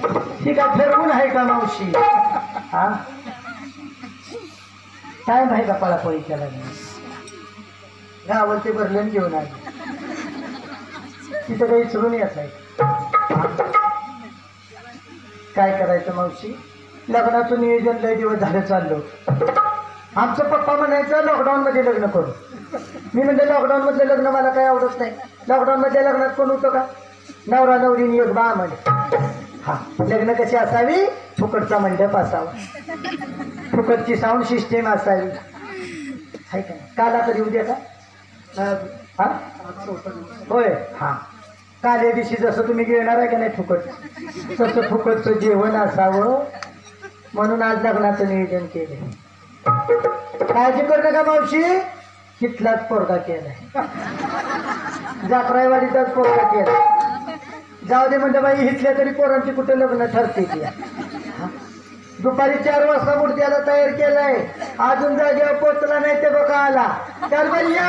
ठीक आहे ठरवून आहे का मावशी हा काय माहिती का पळापळी केला गावात ते भरलेन घेऊन आले तिथं काही विचारून येत नाही काय करायचं मावशी लग्नाचं नियोजन लय दिवस झालं चाललो आमचं पप्पा म्हणायचं लॉकडाऊन मध्ये लग्न करू मी म्हणजे लॉकडाऊन मधलं लग्न मला काही आवडत नाही लॉकडाऊन मधल्या लग्नात कोण होतं का नवरा नवरीने एक बा म्हणे हा लग्न कशी असावी फुकटचा मंडप असावा फुकटची साऊंड सिस्टीम असावी आहे का काला तरी उद्या का हा होय हा काल्या दिवशी जसं तुम्ही घेणार आहे का नाही फुकट तसं फुकटचं जेवण असावं म्हणून आज लग्नाचं नियोजन केलं काळजी करू नका मावशी तिथलाच पोरगा केलाय जाकराईवाडीचाच पोरगा केला जाऊ दे म्हणजे बाई हिथल्या तरी पोरांची कुठे लग्न ठरते ती दुपारी 4 वाजता मूर्त्याला तयार केलाय अजून जागेवर पोचला नाही ते बघा आला तर भैया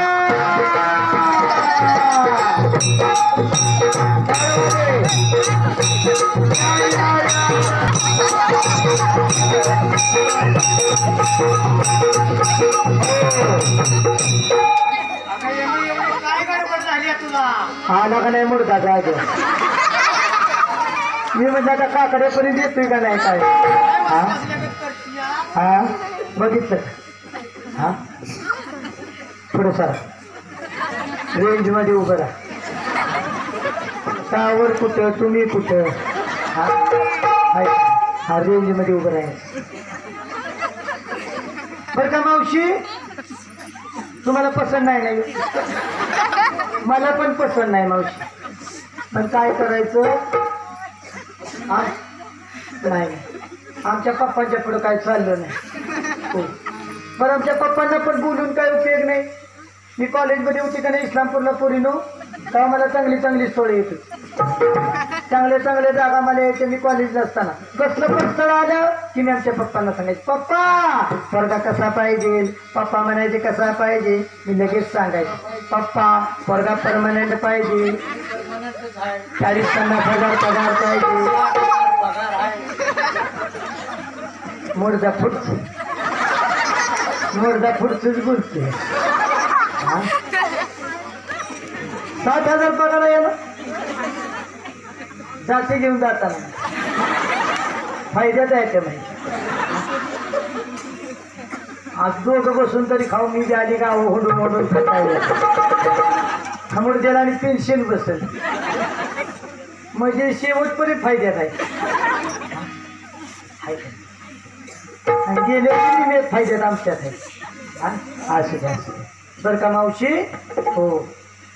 आला का नाही मूर्ता जागे मी म्हणजे आता काकड्यापर्यंत येतोय का नाही काय हा हा बघितलं हा पुढे सर रेंज मध्ये उभं राहा टावर कुठं तुम्ही कुठं हा हा रेंज मध्ये उभं राहा बरं का मावशी तुम्हाला पसंत नाही नाही मला पण पसंत नाही मावशी पण काय करायचं नाही आमच्या पप्पांच्या पुढं काय चाललं नाही बरं आमच्या पप्पांना पण बोलून काय उपयोग नाही मी कॉलेजमध्ये होती का नाही इस्लामपूरला पोरीनो तेव्हा मला चांगली चांगली स्थळ येते चांगले चांगले जागा मला यायचे मी कॉलेजला असताना कसलं पण स्थळ आलं की मी आमच्या पप्पांना सांगायचं पप्पा पोरगा कसा पाहिजे पप्पा म्हणायचे कसा पाहिजे मी लगेच सांगायचं पप्पा पोरगा परमनंट पाहिजे 40-50 हजार पगार पाहिजे मुर्दा पुढचंच बोलते 7,000 पगार याला जाते घेऊन जाताना फायद्यात आहे ते माहिती आज दोघं बसून तरी खाऊ मी आली का होडून होडून खमोड द्यायला आणि पेन्शन बसेल म्हणजे शेवटपर्यंत फायद्यात आहे गेले की फायद्यात आमच्यात आहे असं बरं का मावशी हो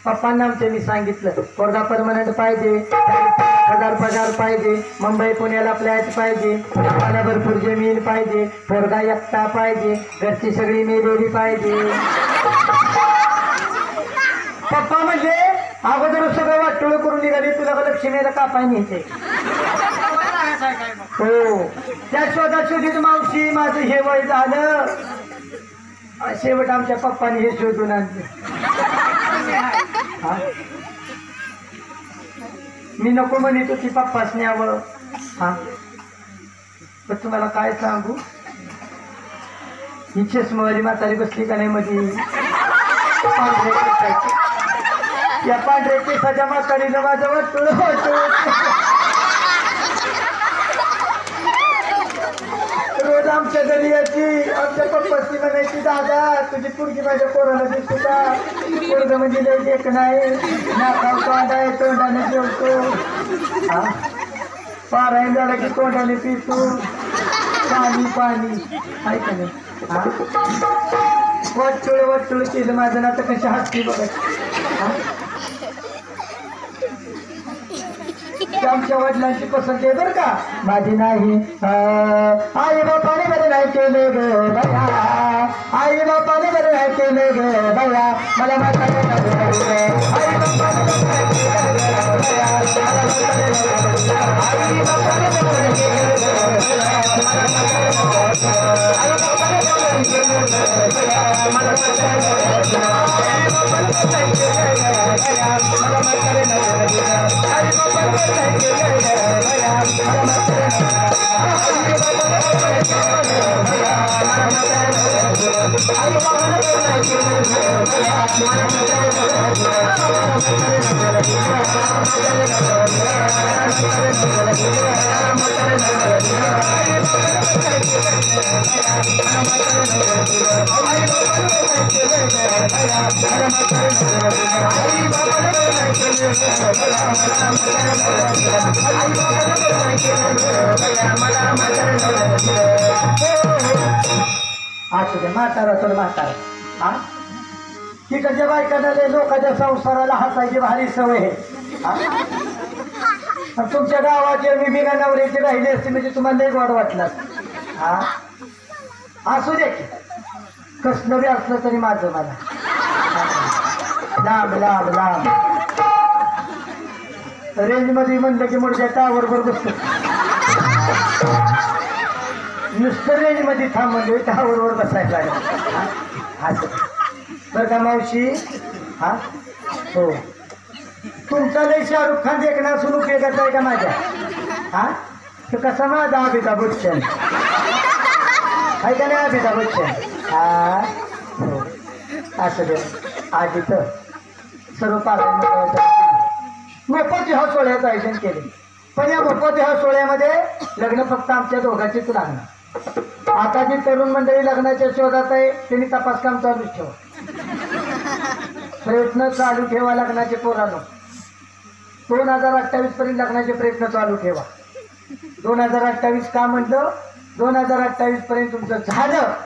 पप्पांना आमच्या मी सांगितलं पोरगा परमनंट पाहिजे 40,000 पगार पाहिजे मुंबई पुण्याला फ्लॅट पाहिजे मला भरपूर जमीन पाहिजे पोरगा एकटा पाहिजे घरची सगळी मेलेली पाहिजे पप्पा म्हणजे अगोदर सगळं वाटोळ करून निघाली तुला का लक्ष्मीला कापाय न्यायचे हो त्या शोधाशोधीत मावशी माझं हे वय झालं शेवट आमच्या पप्पाने हे शोधून आणलं मी नको म्हणत होती पप्पाच न्यावं हा पण तुम्हाला काय सांगू ही चष्मावाली म्हातारी बसली का नाही मध्ये या पांढऱ्या केसाच्या म्हातारीनं माझं वाटतं रोज आमच्या घरी याची आमच्या पप्पाची म्हणायची दादा तुझी पोरगी माझ्या पोराला दिसतो का पोरग म्हणजे लय देख नाही नाकाव तोंड आहे तोंडाने जेवतो हा पारायण झाला की तोंडाने पितो पाणी ऐका नाही हा वाटोळ केलं माझं ना तर कशी हसती बघा आमच्या वडिलांची पसंत आहे बरं का माझी नाही आई बापाने बरं नाही केले ग बया आई बापाने बरं नाही केले ग बया मला म्हातारे आई बापाने असू दे म्हातारा तर म्हातारा हा तिकडच्या बायकांना लय लोकांच्या संसाराला हसायची भारी सवय आहे हा? आणि तुमच्या गावाचे मी बिना नवऱ्याची राहिली असते म्हणजे तुम्हाला लय गोड वाटलं हा असू दे की कसलं बी असलं तरी माझं मला लांब लांब लांब रेंज मध्ये म्हणलं की मुडद्या टावरवर बसतो नुसतं रेंज मध्ये थांब म्हणजे टावरवर बसायला लागेल असं बरं का मावशी हा हो तुमचा लय शाहरुख खान देखणं असून उपयोगाचा आहे का माझ्या हा तर कसा माझा अमिताभ बच्चन आहे का नाही अमिताभ बच्चन हा हो असं दे आधी तर सर्व पालक मोफत ह्या सोहळ्याचं आयोजन केले पण या मोफत ह्या सोहळ्यामध्ये लग्न फक्त आमच्या दोघांचीच लागणार आता जी तरुण मंडळी लग्नाच्या शोधात आहे त्यांनी तपास काम चालूच ठेवा प्रयत्न चालू ठेवा लग्नाचे पोरांनो 2028 पर्यंत लग्नाचे प्रयत्न चालू ठेवा 2028 का म्हटलं 2028 पर्यंत तुमचं झालं